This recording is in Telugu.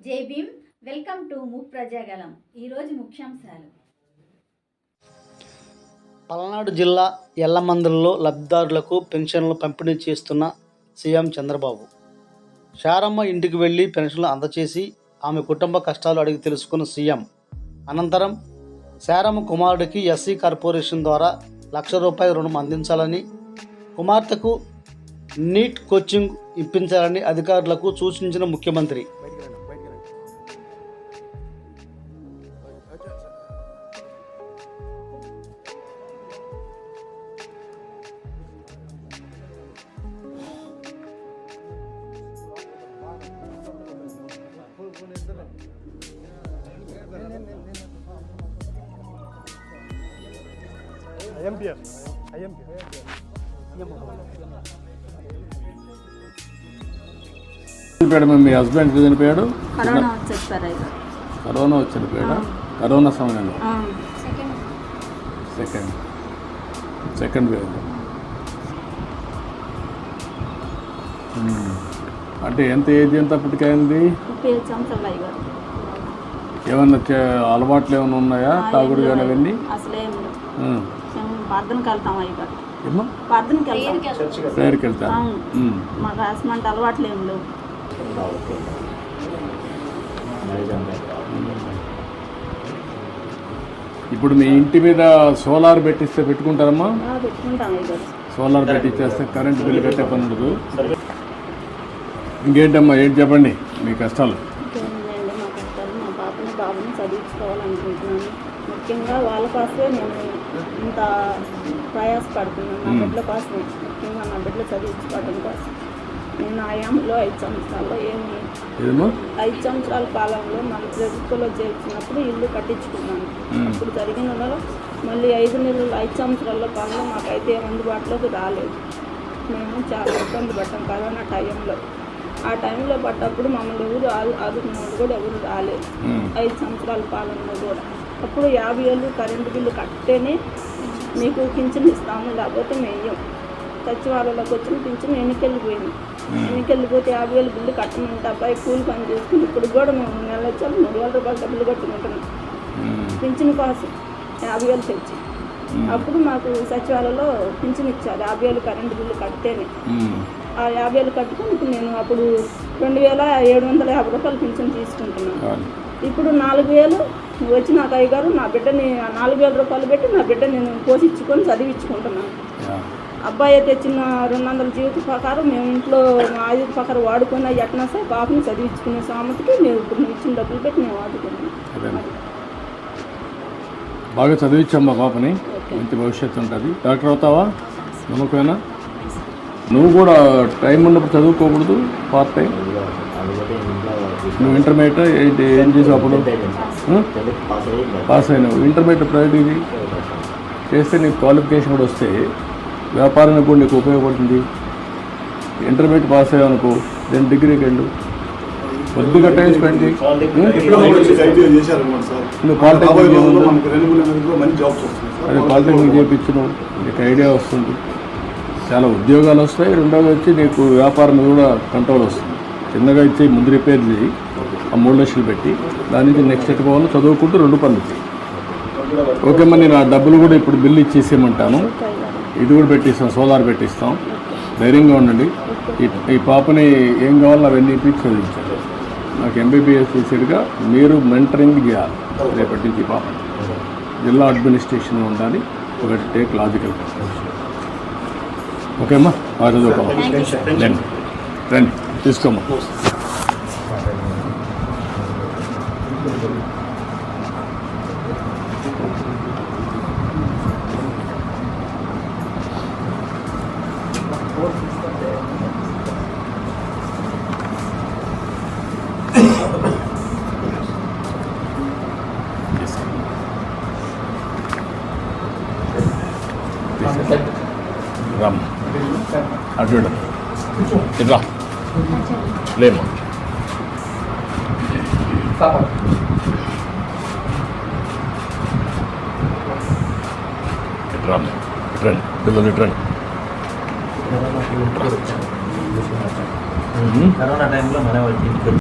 జై భీమ్. Welcome to Mook Prajagalam. ఈరోజు ముఖ్యాంశాలు. పల్నాడు జిల్లా ఎల్లమందలలో లబ్ధిదారులకు పెన్షన్లు పంపిణీ చేస్తున్న సీఎం చంద్రబాబు. శారమ్మ ఇంటికి వెళ్లి పెన్షన్లు అందచేసి ఆమె కుటుంబ కష్టాలు అడిగి తెలుసుకున్న సీఎం అనంతరం శారమ్మ కుమారుడికి ఎస్సీ కార్పొరేషన్ ద్వారా ₹1,00,000 రుణం అందించాలని, కుమార్తెకు నీట్ కోచింగ్ ఇప్పించాలని అధికారులకు సూచించిన ముఖ్యమంత్రి. మీ హస్బెండ్ చనిపోయాడు, కరోనా వచ్చి చనిపోయాడు. కరోనా సమయంలో సెకండ్ వేవ్. అంటే ఎంత ఏజ్ ఎంత అప్పటికైంది? ఏమన్నా అలవాట్లు ఏమైనా ఉన్నాయా? తాగుడు కానీ అవన్నీ? ప్రేయర్కి వెళ్తాను. మాకు అసలు అలవాట్లు ఏం లేవు. ఇప్పుడు మీ ఇంటి మీద సోలార్ పెట్టిస్తే పెట్టుకుంటారమ్మా? సోలార్ పెట్టిచ్చేస్తే కరెంటు బిల్లు కట్టే పని ఉండదు. ఇంకేంటమ్మా, ఏంటి చెప్పండి మీ కష్టాలు? మా కష్టాలు, మా బాబుని చదివించుకోవాలనుకుంటున్నాను. ముఖ్యంగా వాళ్ళ కోసమే నేను ఇంత ప్రయాసపడుతున్నాను. నా బిడ్డల కోసమే, ముఖ్యంగా నా బిడ్డలు చదివించుకోవడం కోసం. నేను ఆయాంలో 5 సంవత్సరాల్లో 5 సంవత్సరాల కాలంలో మన ప్రభుత్వంలో చేర్చినప్పుడు ఇల్లు కట్టించుకున్నాను. అప్పుడు జరిగిన మళ్ళీ 5 సంవత్సరాల కాలంలో మాకైతే అందుబాటులోకి రాలేదు. మేము చాలా ఇబ్బంది పడ్డాం కరోనా టైంలో. ఆ టైంలో పడ్డప్పుడు మమ్మల్ని ఎవరు ఆదుకున్నవాడు కూడా ఎవరు రాలేదు. 5 సంవత్సరాల పాలనలో కూడా. అప్పుడు 50,000 కరెంటు బిల్లు కట్టేనే మీకు పింఛన్ ఇస్తాము, లేకపోతే మేయం. సచివాలయంలోకి వచ్చిన పింఛన్ ఎన్నికెళ్ళిపోయింది. ఎన్నికెళ్ళిపోతే 50,000 బిల్లు కట్టమంటే అబ్బాయి కూలి పని చేసుకుని ఇప్పుడు కూడా మేము నెల వచ్చాము ₹3,000 డబ్బులు కట్టుకుంటున్నాం పింఛన్ కోసం. 50,000 తెచ్చి అప్పుడు మాకు సచివాలయంలో పింఛన్ ఇచ్చారు 50,000 కరెంటు బిల్లు కడితేనే. ఆ 50,000 కట్టుకుని ఇప్పుడు నేను అప్పుడు ₹2,750 పింఛన్ తీసుకుంటున్నాను. ఇప్పుడు 4,000 వచ్చి నాకు అయ్యగారు నా బిడ్డని ₹4,000 పెట్టి నా బిడ్డ నేను పోషించుకొని చదివించుకుంటున్నాను. అబ్బాయి తెచ్చిన 200 జీవిత ప్రకారం మేము ఇంట్లో ఆయుధ ప్రకారం వాడుకున్న ఎట్నా సార్ పాపని చదివించుకునే సామర్థ్యకి మేము ఇప్పుడు నువ్వు ఇచ్చిన డబ్బులు పెట్టి మేము వాడుకున్నాం. బాగా చదివించమ్మా పాపని, మంచి భవిష్యత్తు ఉంటుంది. డాక్టర్ అవుతావా? నమ్మకమేనా? నువ్వు కూడా టైం ఉన్నప్పుడు చదువుకోకూడదు. పార్ట్ టైం నువ్వు ఇంటర్మీడియట్ ఏం చేసావు? అప్పుడు పాస్ అయినావు. ఇంటర్మీడియట్ ప్రైవేట్ చేస్తే నీకు క్వాలిఫికేషన్ కూడా వస్తే వ్యాపారానికి కూడా నీకు ఉపయోగపడుతుంది. ఇంటర్మీడియట్ పాస్ అయ్యావనుకో, దెన్ డిగ్రీకి వెళ్ళు. కొద్దిగా టైం స్పెండ్ చేయి. నువ్వు పాలిటెక్నిక్ అదే పాలిటెక్నిక్ చేయించు, నీకు ఐడియా వస్తుంది, చాలా ఉద్యోగాలు వస్తాయి. రెండోది వచ్చి నీకు వ్యాపారం కూడా కంట్రోల్ వస్తుంది. చిన్నగా ఇచ్చి ముందు రిపేర్ చేయి, ఆ 3 లక్షలు పెట్టి దాని నుంచి నెక్స్ట్ ఎట్టుకోవాలి. చదువుకుంటూ 2 పనులు చేయి. ఓకే అమ్మా, నేను ఆ డబ్బులు కూడా ఇప్పుడు బిల్లు ఇచ్చేసేయమంటాను. ఇది కూడా పెట్టిస్తాం, సోలార్ పెట్టిస్తాం. ధైర్యంగా ఉండండి. ఈ పాపని ఏం కావాలో అవన్నీ ఇప్పి చదివించాలి. నాకు MBBS చేసేట్టుగా మీరు మెంటరింగ్ చేయాలి. రేపటి నుంచి పాప జిల్లా అడ్మినిస్ట్రేషన్ ఉండాలి. ఒకటి టేక్ లాజికల్ ప్రిపరేషన్. ఓకే అమ్మా, చదువుకోవాలి. రండి తీసుకోమ్మా. రామ్ అటు ఇట్లా లేమ్మా. రామ్ రండి పిల్లలు, ఇటు రండి. కరోనా టైంలో మన